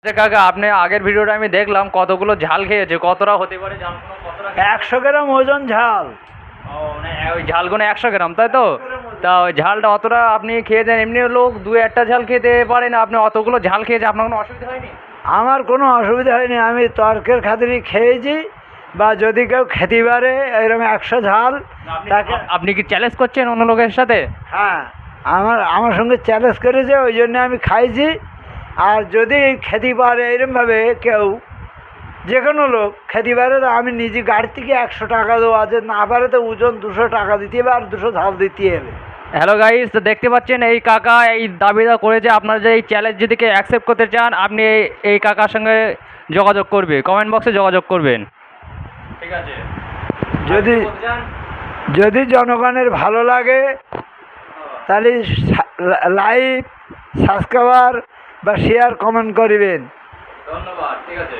আচ্ছা কাকা, আপনি আগের ভিডিওটা আমি দেখলাম কতগুলো ঝাল খেয়েছে, কতটা হতে পারে ঝালগুলো, কতটা 100 গ্রাম ওজন ঝাল। ও মানে ওই ঝালগুলো 100 গ্রাম, তাই তো? তা ওই ঝালটা অতটা আপনি খেয়েছেন, এমনি লোক দু একটা ঝাল খেতে পারে না, আপনি অতগুলো ঝাল খেয়েছে, আপনার কোনো অসুবিধা হয়নি? আমার কোনো অসুবিধা হয়নি, আমি তর্কের খাতিরই খেয়েছি। বা যদি কেউ খেতে পারে এরকম 100 ঝাল তাকে। আপনি কি চ্যালেঞ্জ করছেন অন্য লোকের সাথে? হ্যাঁ, আমার সঙ্গে চ্যালেঞ্জ করেছে, ওই জন্য আমি খাইছি। আর যদি খেতে পারে এরমভাবে কেউ, যে কোনো লোক খেতে পারে, তো আমি নিজে গাড়ি থেকে 100 টাকা দেবো, আছে না পারে তো ওজন 200 টাকা দিতে হবে, আর 200 ঝাল দিতে হবে। হ্যালো গাইস, তো দেখতে পাচ্ছেন এই কাকা এই দাবিটা করেছে। আপনারা যে এই চ্যালেঞ্জ যদি কেউ অ্যাকসেপ্ট করতে চান, আপনি এই কাকার সঙ্গে যোগাযোগ করবে, কমেন্ট বক্সে যোগাযোগ করবেন। ঠিক আছে, যদি যদি জনগণের ভালো লাগে তাহলে লাইক, সাবস্ক্রাইবার বা শেয়ার, কমেন্ট করবেন। ধন্যবাদ। ঠিক আছে।